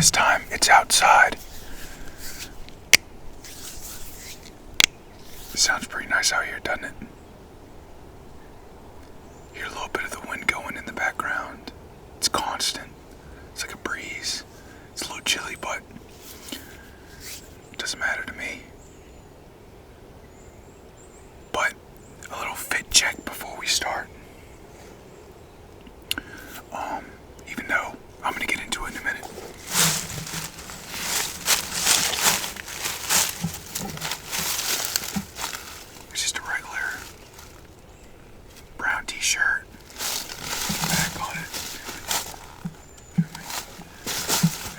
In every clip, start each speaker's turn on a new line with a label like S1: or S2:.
S1: this time it's outside. It sounds pretty nice out here, doesn't it? Hear a little bit of the wind going in the background. It's constant. It's like a breeze. It's a little chilly, but it doesn't matter to me. But a little fit check before we start. Even though I'm gonna get into it in a minute. It's just a regular brown t-shirt, back on it.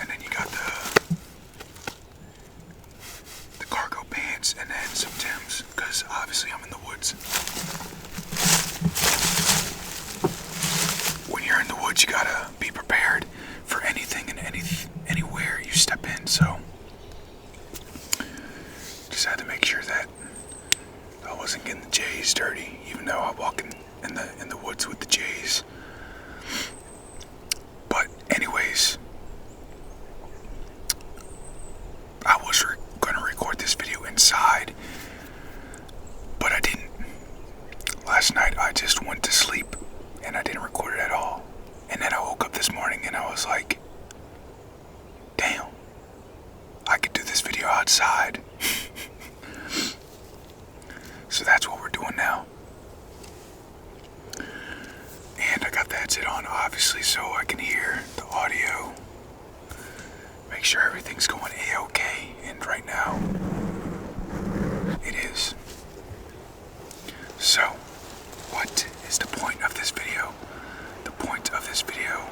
S1: And then you got the cargo pants and then some Timbs, because obviously I'm in the woods. When you're in the woods, you gotta be prepared for anything and anywhere you step in, so just had to make sure that I wasn't getting the J's dirty, even though I walk in the woods with the J's. But anyways, I was gonna record this video inside, but I didn't. Last night I just went to sleep and I didn't record it at all. And then I woke up this morning and I was like, damn, I could do this video outside. So that's what we're doing now. And I got the headset on, obviously, so I can hear the audio. Make sure everything's going A-okay. And right now, it is. So, what is the point of this video? The point of this video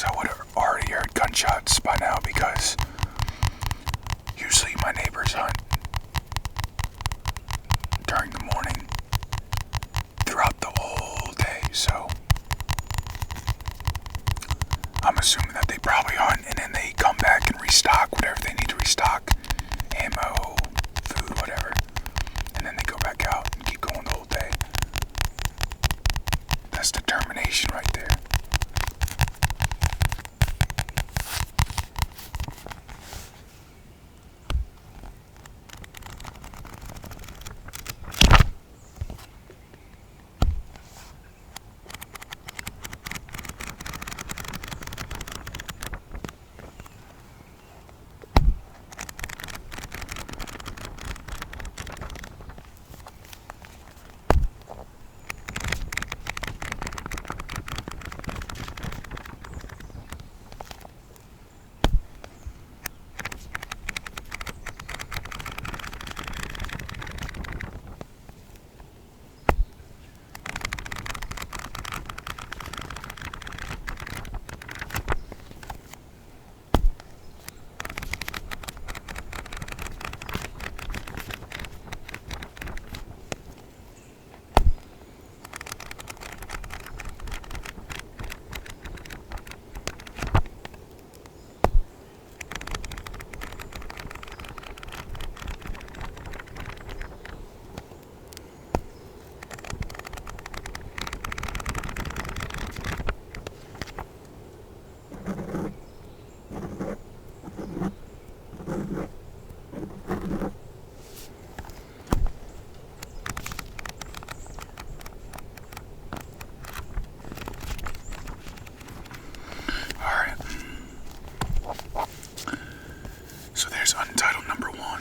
S1: Unless I would have already heard gunshots by now, because usually my neighbors hunt during the morning throughout the whole day, so I'm assuming that they probably hunt and then they come back and restock whatever they need to restock, ammo, food, whatever, and then they go back out and keep going the whole day. That's determination right there. So there's Untitled number 1.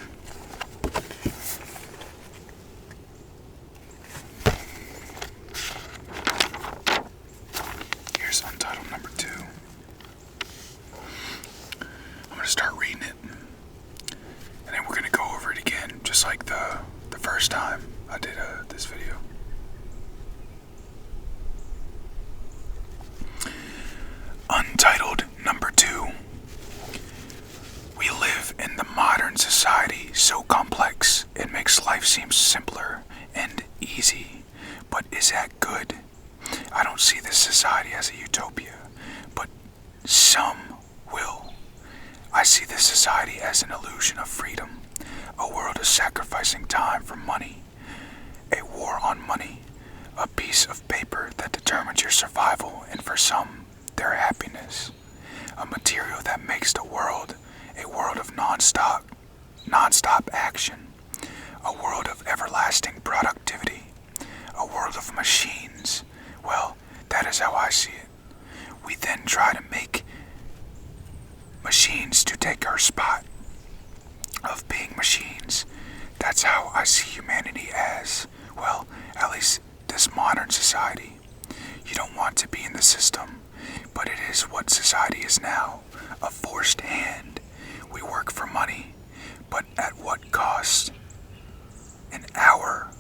S1: Here's Untitled number 2. I'm going to start reading it, and then we're going to go over it again, just like the first time I did this video. Untitled number 2. We live in the modern society so complex it makes life seem simpler and easy. But is that good? I don't see this society as a utopia, but some will. I see this society as an illusion of freedom, a world of sacrificing time for money, a war on money, a piece of paper that determines your survival and for some, their happiness, a material that makes the world a world of non-stop action, a world of everlasting productivity, a world of machines. Well, that is how I see it. We then try to make machines to take our spot of being machines. That's how I see humanity as, well, at least this modern society. You don't want to be in the system, but it is what society is now, a forced hand. We work for money, but at what cost? An hour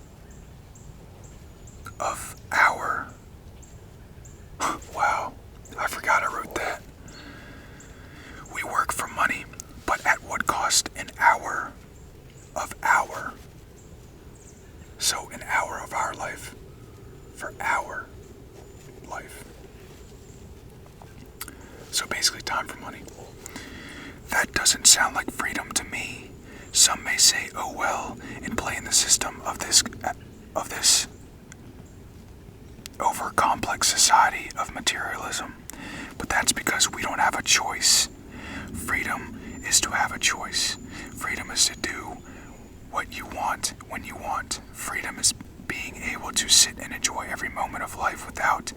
S1: of our... Wow, I forgot I wrote that. We work for money, but at what cost? An hour of our. So an hour of our life for our life. So basically time for money. That doesn't sound like freedom to me. Some may say, oh well, and play in the system of this over-complex society of materialism. But that's because we don't have a choice. Freedom is to have a choice. Freedom is to do what you want when you want. Freedom is being able to sit and enjoy every moment of life without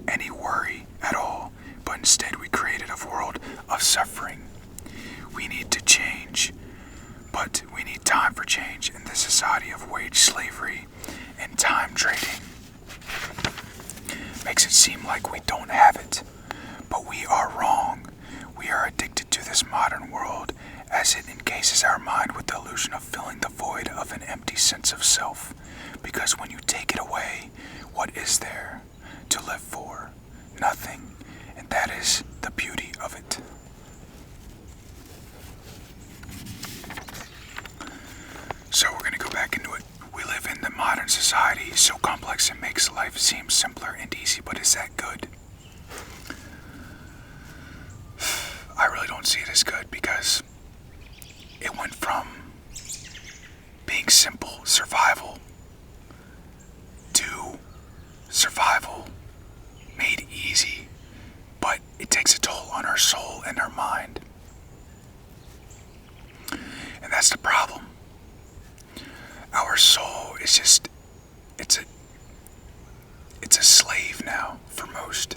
S1: any worry at all. But instead we created a world of suffering. We need to change, but we need time for change in this society of wage slavery and time trading. Makes it seem like we don't have it, but we are wrong. We are addicted to this modern world as it encases our mind with the illusion of filling the void of an empty sense of self. Because when you take it away, what is there to live for? Nothing. And that is the beauty life seems simpler and easy, but is that good? I really don't see it as good because it went from being simple survival to survival made easy, but it takes a toll on our soul and our mind. And that's the problem. Our soul is just, it's a slave now for most.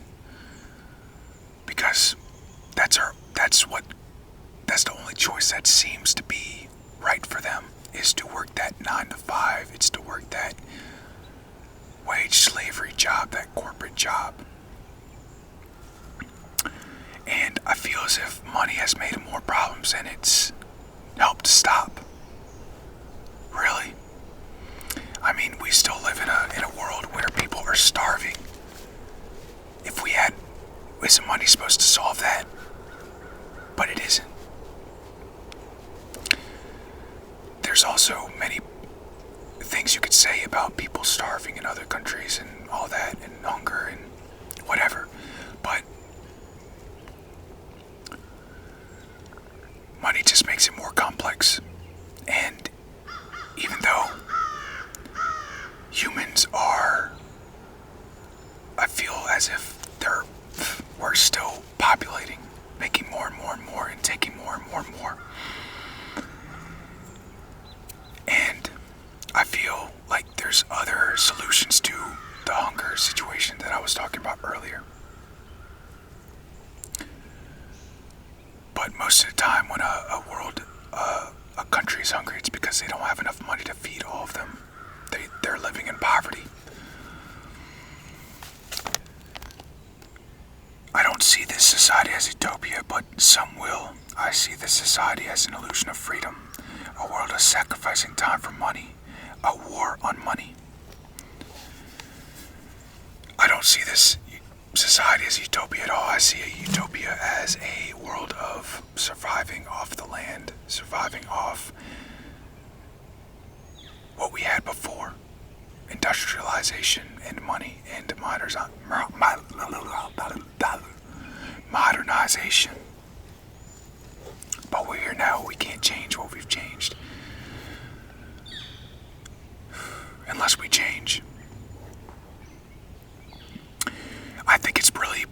S1: Because that's the only choice that seems to be right for them, is to work that 9 to 5. It's to work that wage slavery job, that corporate job. And I feel as if money has made more problems than it's helped stop. Really. I mean, we still live in a world where people are starving. Isn't money supposed to solve that? But it isn't. There's also many things you could say about people starving in other countries and all that, and hunger and whatever. But money just makes it more complex. And even though humans are, I feel as if we're still populating, making more and more and more, and taking more and more and more. And I feel like there's other solutions to the hunger situation that I was talking about earlier. But most of the time when a country is hungry, it's because they don't have enough money to feed all of them. They're living in poverty. I don't see this society as utopia, but some will. I see this society as an illusion of freedom, a world of sacrificing time for money, a war on money. I don't see this society as utopia at all. I see a utopia as a world of surviving off the land, surviving off what we had before. Industrialization and money and modernization. But we're here now. We can't change what we've changed unless we change. I think it's really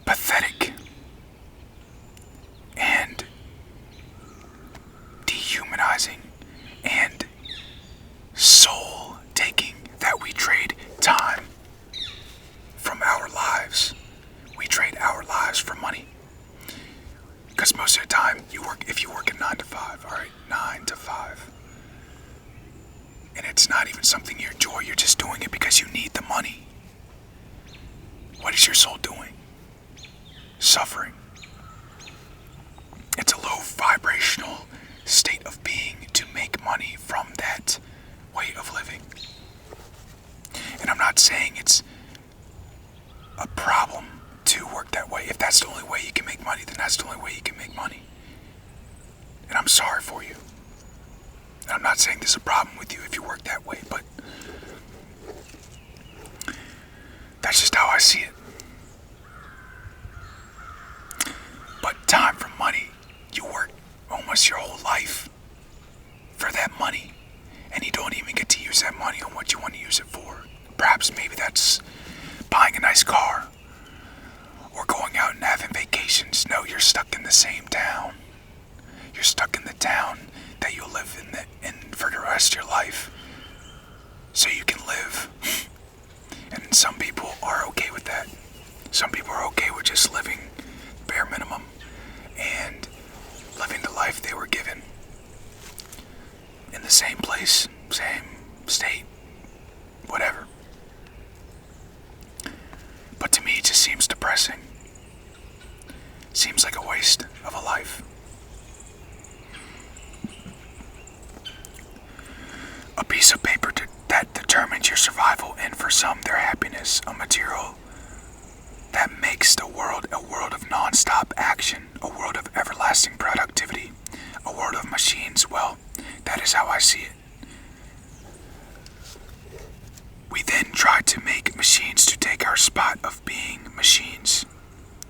S1: pathetic and dehumanizing and soul-taking that we trade time from our lives. We trade our lives for money. Because most of the time, if you work a 9 to 5, alright, 9 to 5. And it's not even something you enjoy, you're just doing it because you need the money. What is your soul doing? Suffering. It's a low vibrational state of being to make money from that way of living. And I'm not saying it's a problem to work that way. If that's the only way you can make money, then that's the only way you can make money. And I'm sorry for you. And I'm not saying there's a problem with you if you work that way, but that's just how I see it. But time for money, you work almost your whole life for that money, and you don't even get to use that money on what you want to use it for. Perhaps maybe that's buying a nice car or going out and having vacations. No, you're stuck in the same town. You're stuck in the town that you'll live in for the rest of your life, so you can live. And some people are okay with that. Some people are okay with just living bare minimum and living the life they were given in the same place, same state, whatever. But to me, it just seems depressing. Seems like a waste of a life. A piece of paper that determines your survival and for some their happiness, a material that makes the world a world of non-stop action, a world of everlasting productivity, a world of machines. Well, that is how I see it. We then try to make take our spot of being machines.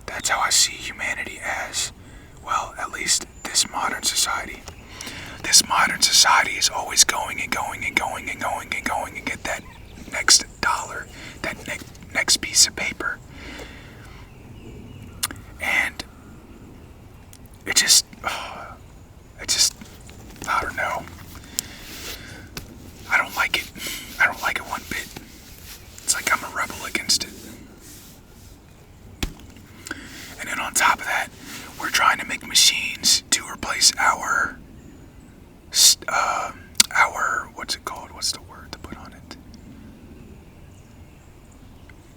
S1: That's how I see humanity as, well, at least this modern society. This modern society is always going and going and going and going and going and get that next dollar, that next piece of paper. And it just, I don't know. I don't like it. I don't like it one bit. It's like I'm a rebel against it. And then on top of that, we're trying to make machines to replace our what's it called? What's the word to put on it?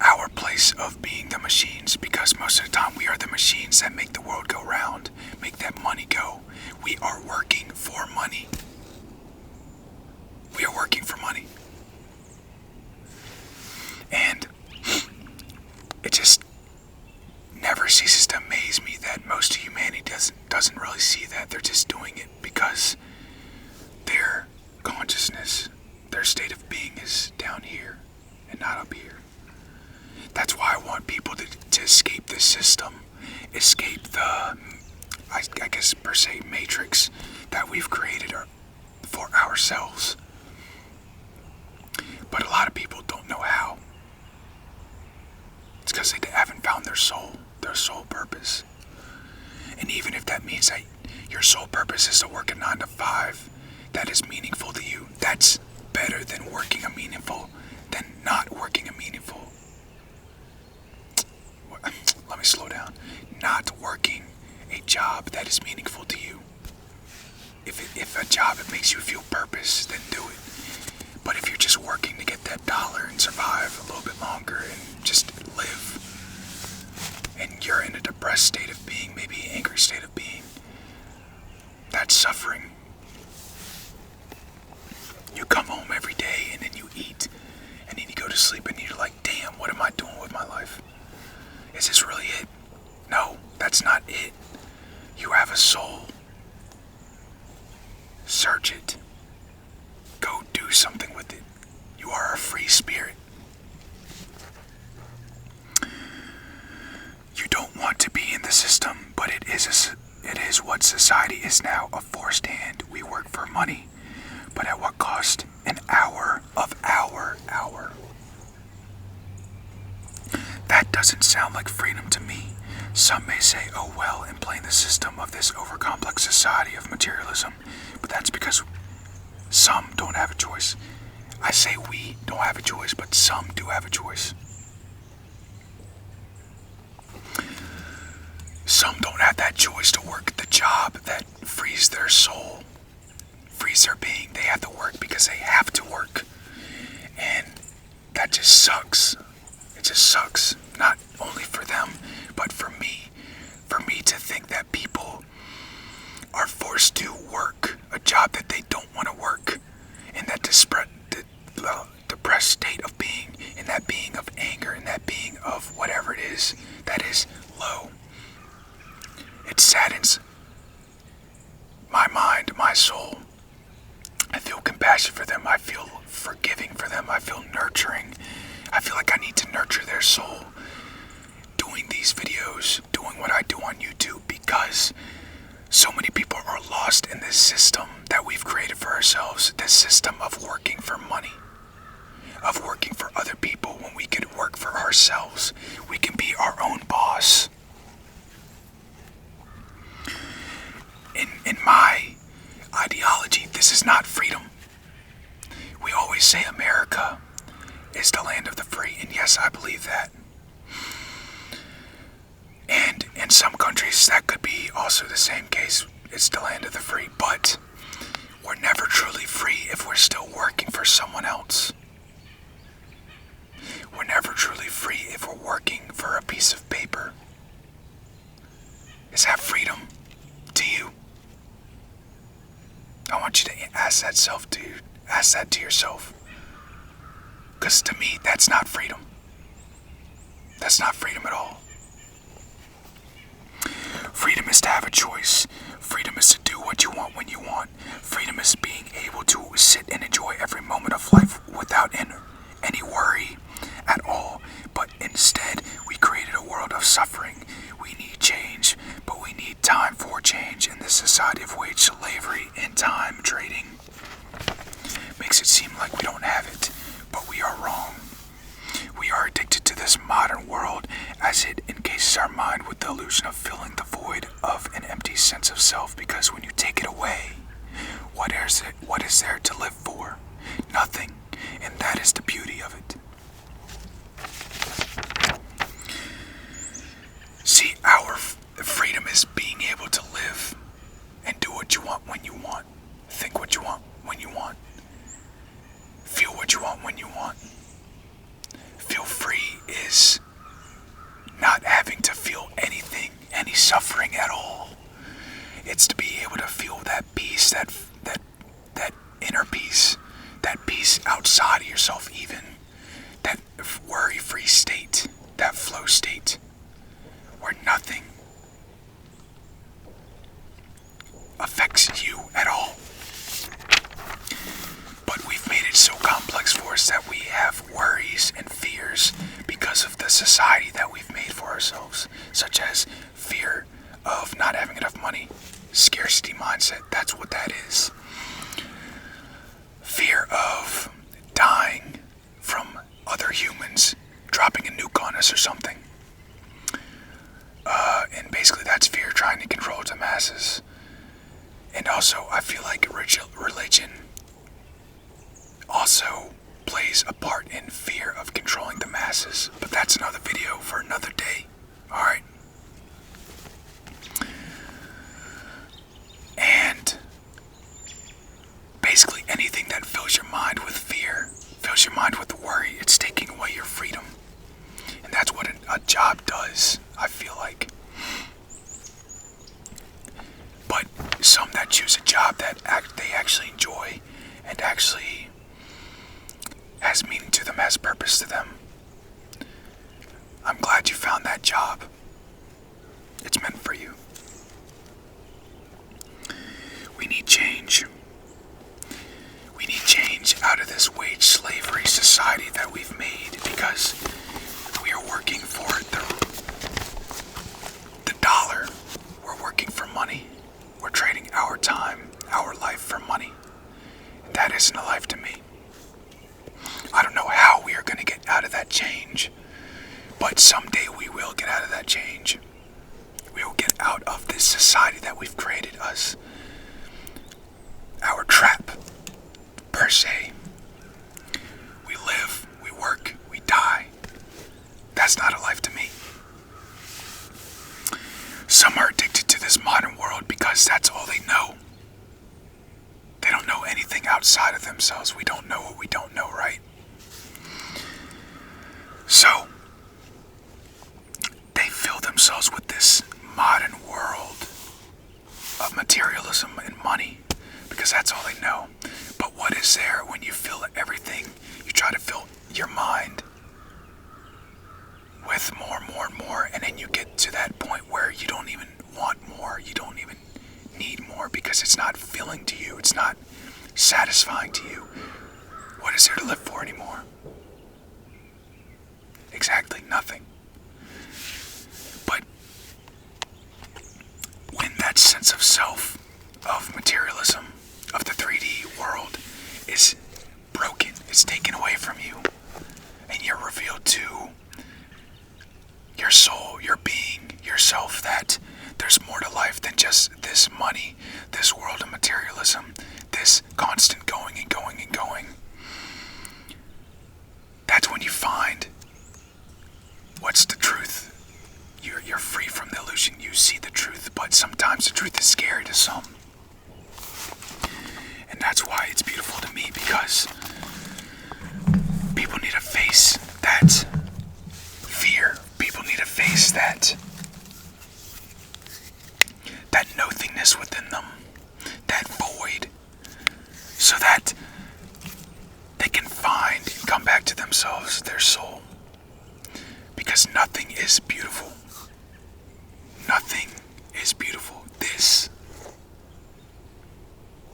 S1: Our place of being the machines, because most of the time we are the machines that make the world go round, make that money go. We are working for money. We are working for money. And it just never ceases to amaze me that most of humanity doesn't really see that. They're just doing it because their consciousness, their state of being is down here and not up here. That's why I want people to escape this system, escape the, I guess per se, matrix that we've created for ourselves. But a lot of people don't know how. It's because they haven't found their soul purpose. And even if that means that your sole purpose is to work a 9 to 5 that is meaningful to you, that's better than than not working a meaningful. Let me slow down. Not working a job that is meaningful to you. If a job that makes you feel purpose, then do it. But if you're just working to get that dollar and survive a little bit longer and just live, and you're in a depressed state of being, maybe an angry state of being, that's suffering. You come home every day and then you eat, and then you go to sleep and you're like, damn, what am I doing with my life? Is this really it? No, that's not it. You have a soul. Search it. Go do something with it. You are a free spirit. You don't want to be in the system, but it is what society is now, a forced hand. We work for money, but at what cost? An hour of our hour. That doesn't sound like freedom to me. Some may say, oh well, and playing the system of this overcomplex society of materialism, but that's because some don't have a choice. I say we don't have a choice, but some do have a choice. Some don't have that choice to work the job that frees their soul, frees their being. They have to work because they have to work. And that just sucks. It just sucks. Not only for them, but for me. For me to think that people are forced to work a job that they don't want to work, in that depressed state of being, in that being of anger, in that being of whatever it is that is low. It saddens my mind, my soul. I feel compassion for them. I feel forgiving for them. I feel nurturing. I feel like I need to nurture their soul doing these videos, doing what I do on YouTube, because so many people are lost in this system that we've created for ourselves, this system of working for money, of working for other people when we could work for ourselves. We can be our own boss. In my ideology, this is not freedom. We always say America is the land of the free, and yes, I believe that. And in some countries, that could be also the same case. It's the land of the free, but we're never truly free if we're still working for someone else. We're never truly free if we're working for a piece of paper. Is that freedom to you? I want you to ask that to yourself. Because to me, that's not freedom. That's not freedom at all. Freedom is to have a choice. Freedom is to do what you want when you want. Freedom is being able to sit and enjoy every moment of life without any worry at all. But in this modern world as it encases our mind with the illusion of filling the void of an empty sense of self, because when you take it away, what is there to live for? Nothing. And that is the beauty of it. See, our freedom is being able to live and do what you want when you want. Think what you want when you want. Feel what you want when you want. Feel free is not having to feel anything, any suffering at all. It's to be able to feel that peace, that inner peace, that peace outside of yourself even, that worry-free state, that flow state, where nothing affects you at all. But we've made it so complex for us that we have worries and fears because of the society that we've made for ourselves, such as fear of not having enough money, scarcity mindset, that's what that is. Fear of dying from other humans dropping a nuke on us or something. And basically that's fear trying to control the masses. And also, I feel like religion also plays a part in fear of controlling the masses. But that's another video for another day. Alright? And basically anything that fills your mind with fear, fills your mind with worry, it's taking away your freedom. And that's what a job does, I feel like. But some that choose a job that they actually enjoy and actually has meaning to them, has purpose to them. I'm glad you found that job. It's meant for you. We need change. We need change out of this wage slavery society that we've made, because we are working for the dollar. We're working for money. We're trading our time, our life for money. And that isn't a life to me. I don't know how we are going to get out of that change, but someday we will get out of that change. We will get out of this society that we've created us. Our trap, per se. We live, we work, we die. That's not a life to me. Some are addicted to this modern world because that's all they know. They don't know anything outside of themselves. We don't know what we don't know, right? So, they fill themselves with this modern world of materialism and money because that's all they know. But what is there when you fill everything? You try to fill your mind with more and more and more, and then you get to that point where you don't even want more, you don't even need more because it's not filling to you, it's not satisfying to you. What is there to live for anymore? Exactly nothing. But when that sense of self, of materialism, of the 3D world is broken, it's taken away from you, and you're revealed to your soul, your being, yourself, that there's more to life than just this money, this world of materialism, this constant going and going and going. That's when you find what's the truth. You're free from the illusion. You see the truth, but sometimes the truth is scary to some. And that's why it's beautiful to me, because people need to face that fear. People need to face that nothingness within them, that void, so that they can find and come back to themselves, their soul. Because nothing is beautiful. Nothing is beautiful. This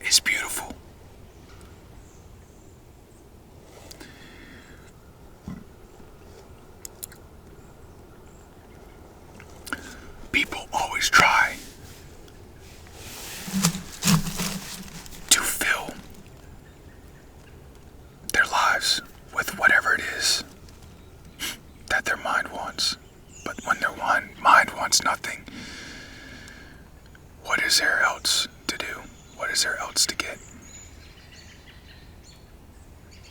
S1: is beautiful. People always try to fill their lives with whatever it is that their mind there's nothing, what is there else to do? What is there else to get?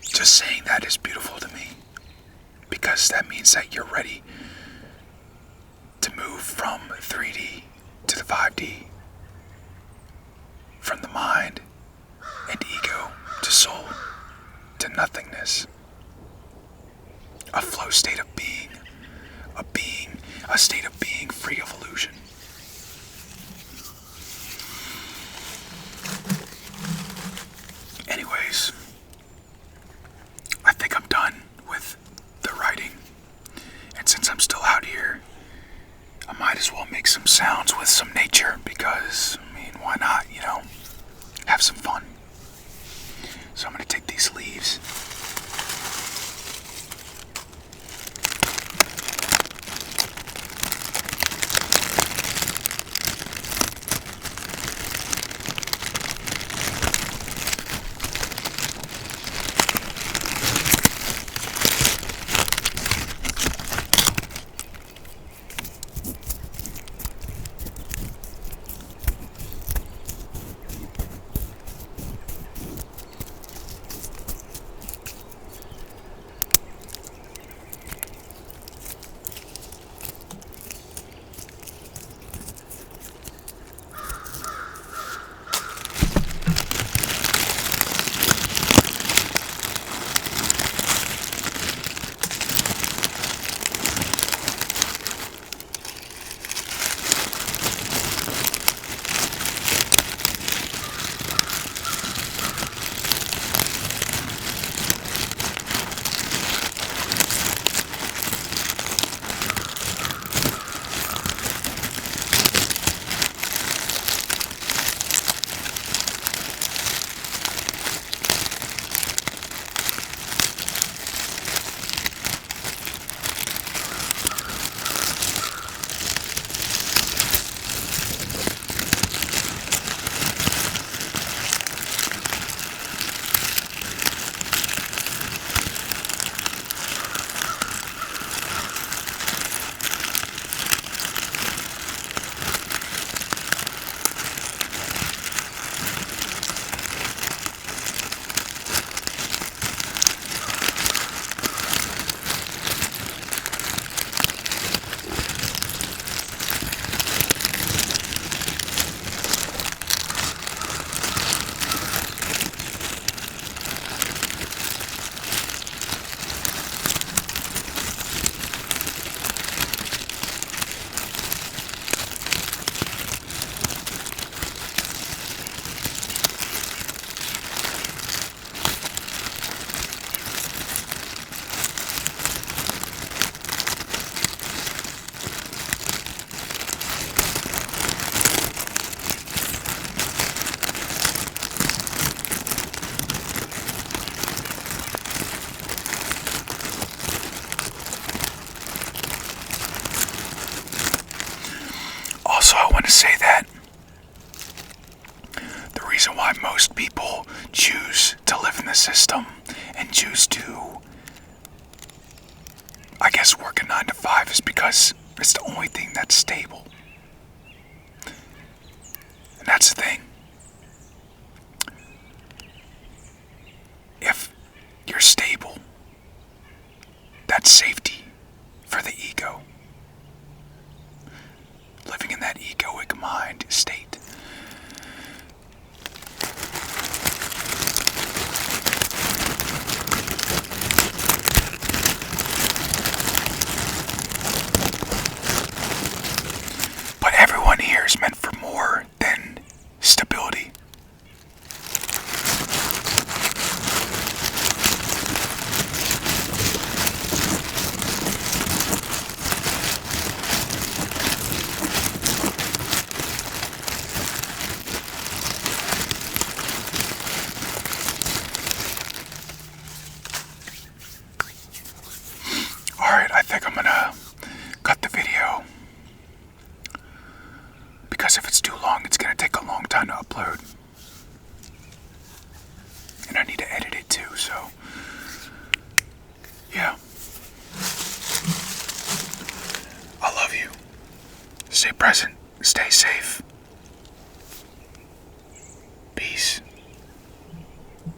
S1: Just saying that is beautiful to me, because that means that you're ready to move from 3D to the 5D, from the mind and ego to soul to nothingness. A flow state of being, a state of being free of illusion. Anyways, I think I'm done with the writing. And since I'm still out here, I might as well make some sounds with some nature because, why not, have some fun. So I'm going to take these leaves. Also, I want to say that the reason why most people choose to live in the system and choose to, I guess, work a 9 to 5 is because it's the only thing that's stable. And that's the thing. If you're stable, that's safety for the ego. Living in that egoic mind state. But everyone here is meant for more than stability. Alright, I think I'm gonna cut the video, because if it's too long, it's gonna take a long time to upload. And I need to edit it too, so yeah. I love you. Stay present. Stay safe.